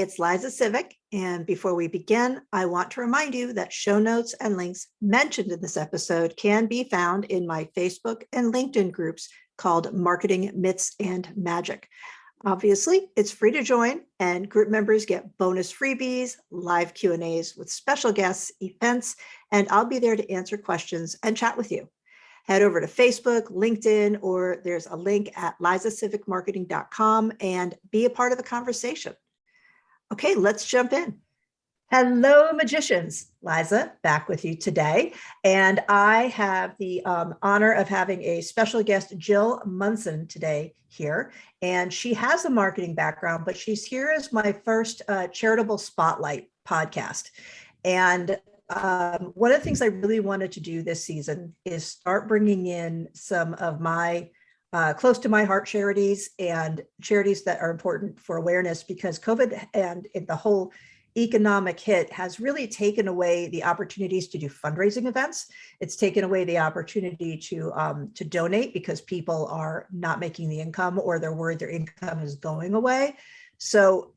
it's Liza Sivek. And before we begin, I want to remind you that show notes and links mentioned in this episode can be found in my Facebook and LinkedIn groups called Marketing Myths and Magic. Obviously, it's free to join, and group members get bonus freebies, live Q&As with special guests, events, and I'll be there to answer questions and chat with you. Head over to Facebook, LinkedIn, or there's a link at lizasivekmarketing.com and be a part of the conversation. Okay, let's jump in. Hello, magicians. Liza, back with you today. And I have the honor of having a special guest, Jill Monson, today here. And she has a marketing background, but she's here as my first Charitable Spotlight podcast. And one of the things I really wanted to do this season is start bringing in some of my close to my heart charities and charities that are important for awareness, because COVID and the whole economic hit has really taken away the opportunities to do fundraising events. It's taken away the opportunity to donate because people are not making the income, or they're worried their income is going away. So,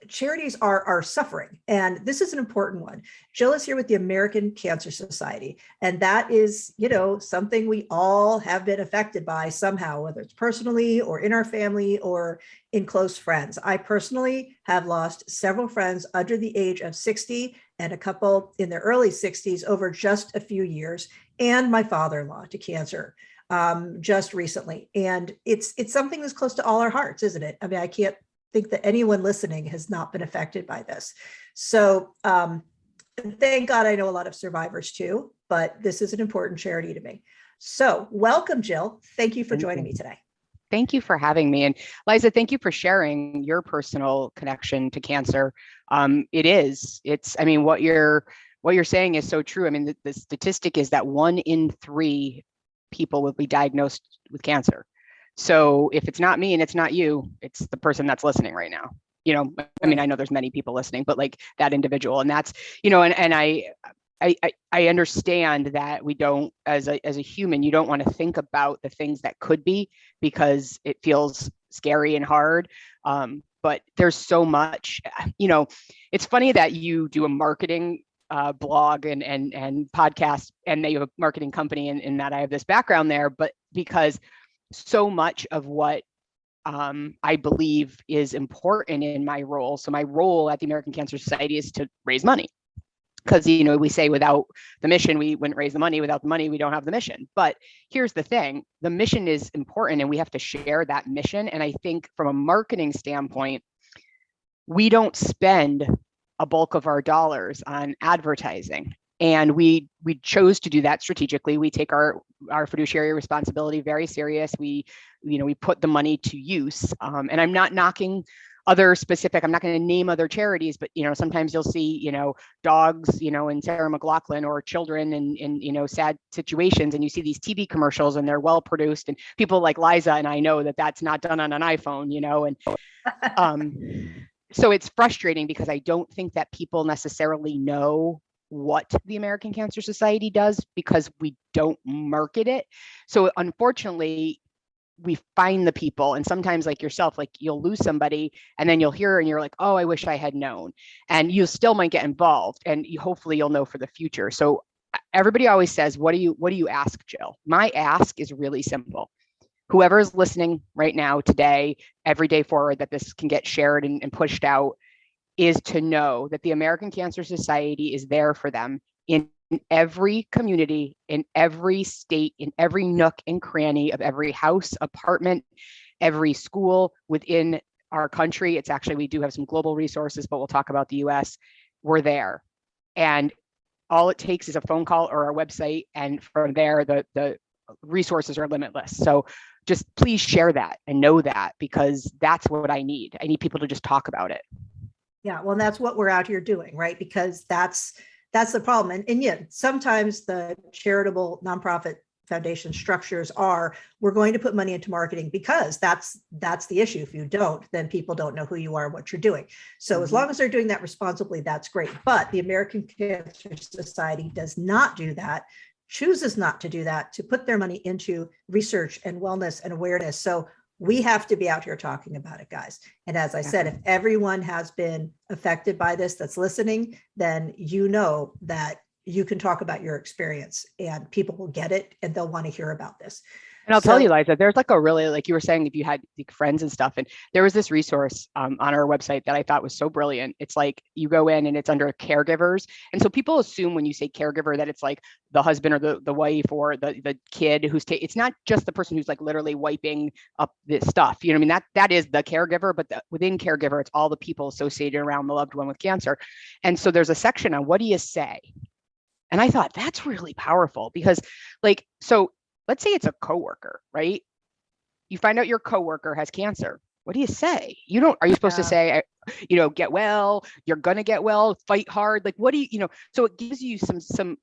charities are suffering, and this is an important one. Jill is here with the American Cancer Society, and that is, something we all have been affected by somehow, whether it's personally or in our family or in close friends. I personally have lost several friends under the age of 60 and a couple in their early 60s over just a few years, and my father-in-law to cancer just recently. And it's something that's close to all our hearts, isn't it? I mean, I can't think that anyone listening has not been affected by this. So thank God I know a lot of survivors too, but this is an important charity to me. So welcome, Jill. Thank you for joining me today. Thank you for having me. And Liza, thank you for sharing your personal connection to cancer. What you're saying is so true. I mean, the statistic is that 1 in 3 people will be diagnosed with cancer. So if it's not me and it's not you, it's the person that's listening right now. I know there's many people listening, but like that individual, and that's, and I understand that we don't, as a human, you don't want to think about the things that could be, because it feels scary and hard. But there's so much, it's funny that you do a marketing blog and podcast, and that you have a marketing company, and that I have this background there, but because so much of what I believe is important in my role. So my role at the American Cancer Society is to raise money, because, we say without the mission, we wouldn't raise the money. Without the money, we don't have the mission. But here's the thing, the mission is important, and we have to share that mission. And I think from a marketing standpoint, we don't spend a bulk of our dollars on advertising. And we chose to do that strategically. We take our fiduciary responsibility very serious. We put the money to use. And I'm not knocking other specific, I'm not going to name other charities, but, sometimes you'll see, dogs, in Sarah McLachlan, or children in sad situations. And you see these TV commercials, and they're well produced, and people like Liza and I know that that's not done on an iPhone, and so it's frustrating, because I don't think that people necessarily know what the American Cancer Society does, because we don't market it. So unfortunately, we find the people, and sometimes, like yourself, like you'll lose somebody, and then you'll hear and you're like, oh, I wish I had known. And you still might get involved, and hopefully you'll know for the future. So everybody always says, what do you ask, Jill? My ask is really simple. Whoever is listening right now, today, every day forward, that this can get shared and pushed out, is to know that the American Cancer Society is there for them in every community, in every state, in every nook and cranny of every house, apartment, every school within our country. It's actually, we do have some global resources, but we'll talk about the US. We're there. And all it takes is a phone call or our website. And from there, the resources are limitless. So just please share that and know that, because that's what I need. I need people to just talk about it. Yeah, well, that's what we're out here doing, right? Because that's the problem. And yeah, sometimes the charitable nonprofit foundation structures are, we're going to put money into marketing, because that's the issue. If you don't, then people don't know who you are and what you're doing. So as long as they're doing that responsibly, that's great. But the American Cancer Society does not do that, chooses not to do that, to put their money into research and wellness and awareness. So we have to be out here talking about it, guys. And as I said, if everyone has been affected by this that's listening, then you know that you can talk about your experience and people will get it and they'll want to hear about this. And I'll tell you, Liza, there's like a really, like you were saying, if you had like friends and stuff, and there was this resource on our website that I thought was so brilliant. It's like you go in and it's under caregivers. And so people assume when you say caregiver that it's like the husband or the wife or the kid who's it's not just the person who's like literally wiping up this stuff. You know what I mean? That is the caregiver, but within caregiver, it's all the people associated around the loved one with cancer. And so there's a section on what do you say? And I thought that's really powerful because like, so let's say it's a coworker, right? You find out your coworker has cancer. What do you say? Are you supposed to say, get well, you're going to get well, fight hard? Like, what do you, so it gives you some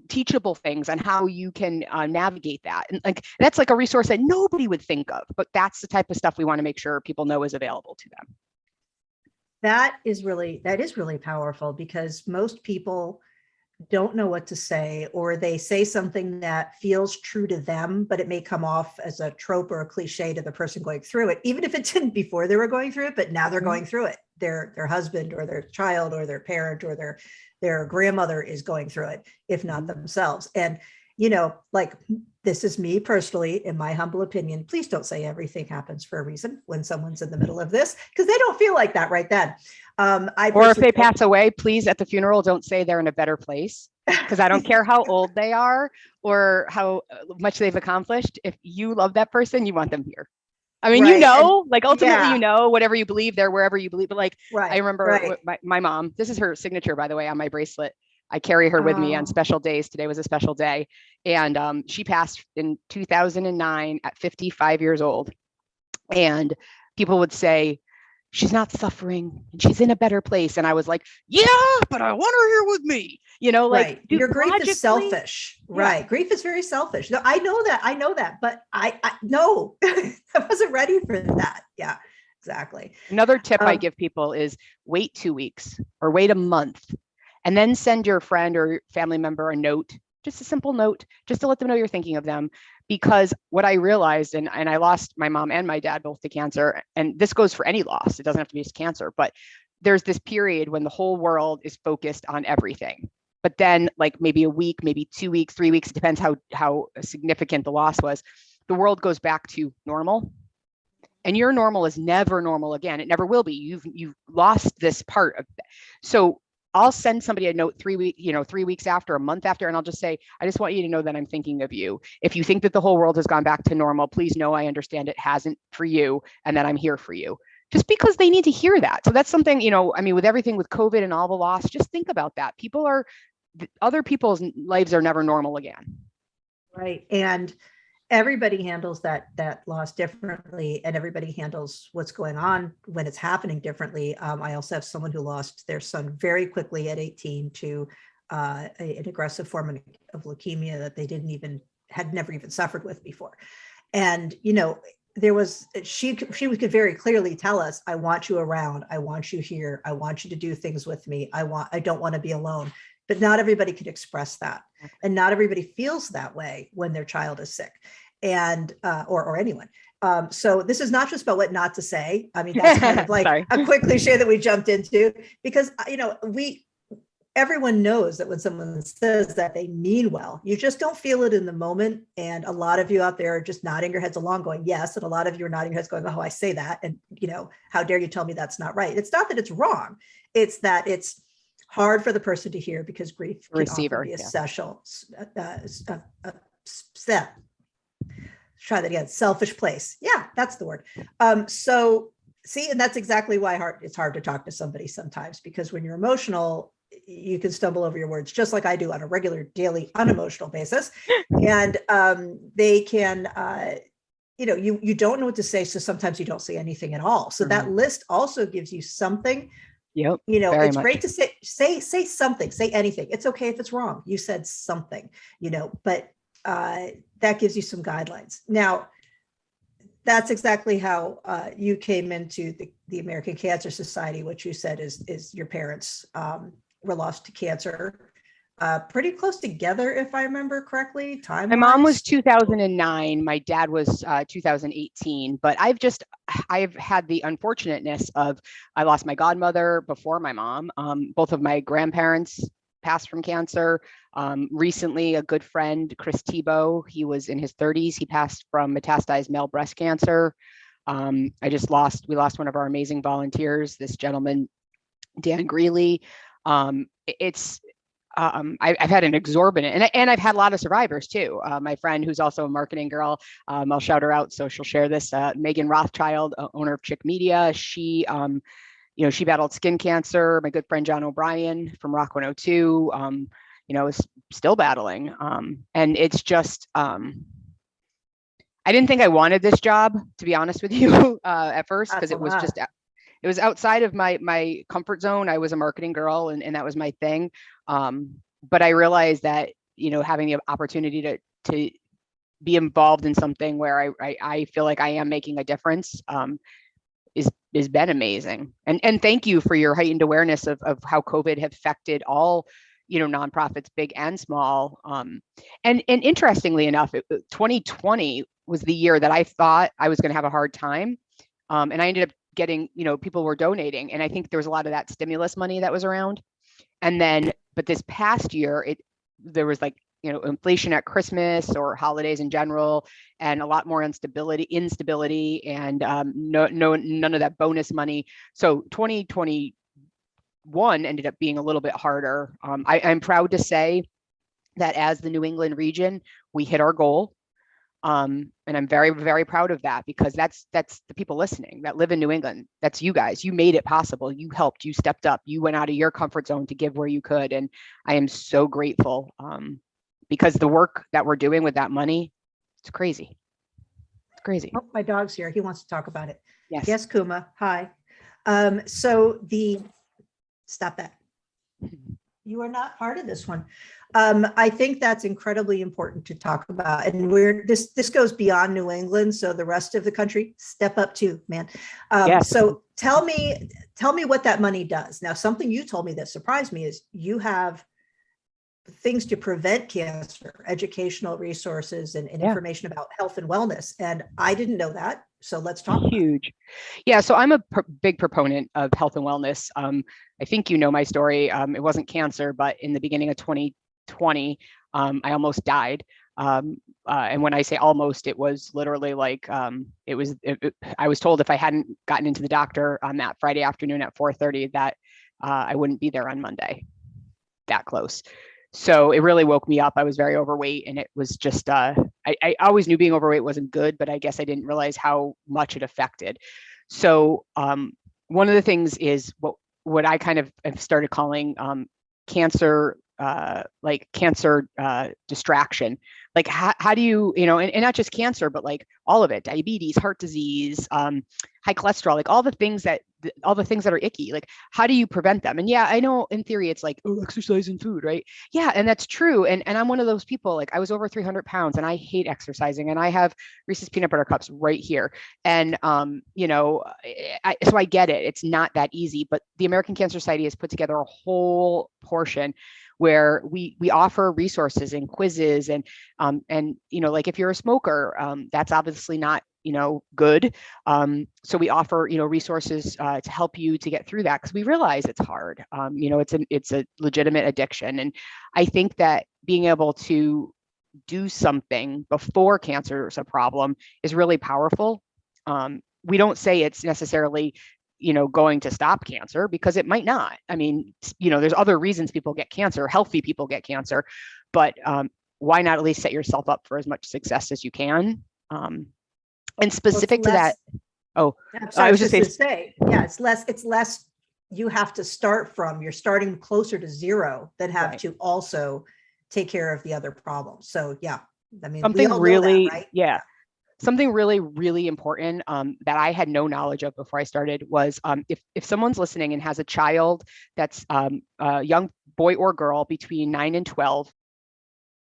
teachable things on how you can navigate that. And like, that's like a resource that nobody would think of, but that's the type of stuff we want to make sure people know is available to them. That is really powerful because most people don't know what to say, or they say something that feels true to them, but it may come off as a trope or a cliche to the person going through it, even if it didn't before they were going through it, but now they're going through it. Their husband or their child or their parent or their grandmother is going through it, if not themselves. And, like this is me personally, in my humble opinion, please don't say everything happens for a reason when someone's in the middle of this, because they don't feel like that right then. Or if they pass away, please at the funeral, don't say they're in a better place, because I don't care how old they are or how much they've accomplished. If you love that person, you want them here. I mean, right. Like ultimately, whatever you believe, they're wherever you believe. But like, right. I remember my mom, this is her signature, by the way, on my bracelet. I carry her with me on special days. Today was a special day. And she passed in 2009 at 55 years old. And people would say, she's not suffering and she's in a better place. And I was like, yeah, but I want her here with me. Right. Your grief is selfish. Yeah. Right. Grief is very selfish. No, I know that, but I no, I wasn't ready for that. Yeah, exactly. Another tip I give people is wait 2 weeks or wait a month and then send your friend or family member a note, just a simple note, just to let them know you're thinking of them. Because what I realized, and I lost my mom and my dad both to cancer, and this goes for any loss, it doesn't have to be just cancer, but there's this period when the whole world is focused on everything. But then like maybe a week, maybe 2 weeks, 3 weeks, it depends how significant the loss was, the world goes back to normal. And your normal is never normal again. It never will be. You've lost this part of that. So I'll send somebody a note 3 weeks after, a month after, and I'll just say, I just want you to know that I'm thinking of you. If you think that the whole world has gone back to normal, please know I understand it hasn't for you and that I'm here for you. Just because they need to hear that. So that's something, with everything with COVID and all the loss, just think about that. Other people's lives are never normal again. Right. And everybody handles that loss differently, and everybody handles what's going on when it's happening differently. I also have someone who lost their son very quickly at 18 to an aggressive form of leukemia that they had never even suffered with before. And, she could very clearly tell us, I want you around. I want you here. I want you to do things with me. I don't want to be alone. But not everybody could express that. And not everybody feels that way when their child is sick, and or anyone. So this is not just about what not to say. I mean, that's kind of like a quick cliche that we jumped into, because everyone knows that when someone says that, they mean well. You just don't feel it in the moment. And a lot of you out there are just nodding your heads along going, yes. And a lot of you are nodding your heads going, oh, I say that. And, how dare you tell me that's not right? It's not that it's wrong. It's that it's hard for the person to hear, because grief can often be a special step. Try that again. Selfish place. Yeah, that's the word. So see, and that's exactly why it's hard to talk to somebody sometimes, because when you're emotional, you can stumble over your words, just like I do on a regular, daily, unemotional basis. And they can, you don't know what to say. So sometimes you don't say anything at all. So that list also gives you something. Yep. It's great to say something, say anything. It's okay if it's wrong. You said something, but that gives you some guidelines. Now, that's exactly how you came into the American Cancer Society, which you said is your parents were lost to cancer. Pretty close together, if I remember correctly, time My mom was wise. 2009. My dad was 2018. But I've had the unfortunateness of I lost my godmother before my mom. Both of my grandparents passed from cancer. Recently, a good friend, Chris Tebow, he was in his 30s. He passed from metastasized male breast cancer. We lost one of our amazing volunteers, this gentleman, Dan Greeley. I've had an exorbitant, and I've had a lot of survivors too. My friend, who's also a marketing girl, I'll shout her out, so she'll share this. Megan Rothschild, owner of Chick Media, she battled skin cancer. My good friend John O'Brien from Rock 102, is still battling. And it's just, I didn't think I wanted this job, to be honest with you, at first, because it was outside of my comfort zone. I was a marketing girl, and that was my thing. But I realized that, having the opportunity to be involved in something where I feel like I am making a difference, is been amazing. And thank you for your heightened awareness of how COVID have affected all, nonprofits, big and small. And interestingly enough, 2020 was the year that I thought I was going to have a hard time. And I ended up getting, people were donating. And I think there was a lot of that stimulus money that was around. And then, but this past year, there was like, inflation at Christmas or holidays in general, and a lot more instability, and none of that bonus money. So 2021 ended up being a little bit harder. I'm proud to say that as the New England region, we hit our goal. And I'm very, very proud of that, because that's the people listening that live in New England. That's you guys. You made it possible. You helped. You stepped up. You went out of your comfort zone to give where you could. And I am so grateful, because the work that we're doing with that money, it's crazy. It's crazy. Oh, my dog's here. He wants to talk about it. Yes. Yes, Kuma. Hi. Stop that. You are not part of this one. I think that's incredibly important to talk about. And this goes beyond New England. So the rest of the country, step up too, man. Yes. So tell me what that money does. Now, something you told me that surprised me is you have things to prevent cancer, educational resources, and information about health and wellness. And I didn't know that. So let's talk. Huge. Yeah. So I'm a big proponent of health and wellness. I think you know my story. It wasn't cancer, but in the beginning of 2020, I almost died. And when I say almost, it was literally like, I was told if I hadn't gotten into the doctor on that Friday afternoon at 4:30, that I wouldn't be there on Monday. That close. So it really woke me up. I was very overweight, and it was just, I always knew being overweight wasn't good, but I guess I didn't realize how much it affected. So one of the things is what I kind of have started calling cancer, cancer distraction. Like how do you, and not just cancer, but like all of it, diabetes, heart disease, high cholesterol, like all the things that are icky, like how do you prevent them? And yeah, I know in theory it's like, oh, exercise and food, right? Yeah, and that's true. And I'm one of those people, like I was over 300 pounds and I hate exercising, and I have Reese's peanut butter cups right here. And, so I get it. It's not that easy, but the American Cancer Society has put together a whole portion where we offer resources and quizzes, and like if you're a smoker, that's obviously not good. So we offer resources to help you to get through that, because we realize it's hard. It's a legitimate addiction, and I think that being able to do something before cancer is a problem is really powerful. We don't say it's necessarily going to stop cancer, because it might not. I mean, there's other reasons people get cancer, healthy people get cancer, but why not at least set yourself up for as much success as you can? And specific to that, I was just going to say, yeah, it's less you have to start from. You're starting closer to zero than have to also take care of the other problems. So yeah, I mean, something we all really, know that, right? Yeah. Something really, really important that I had no knowledge of before I started was if someone's listening and has a child that's a young boy or girl between 9 and 12,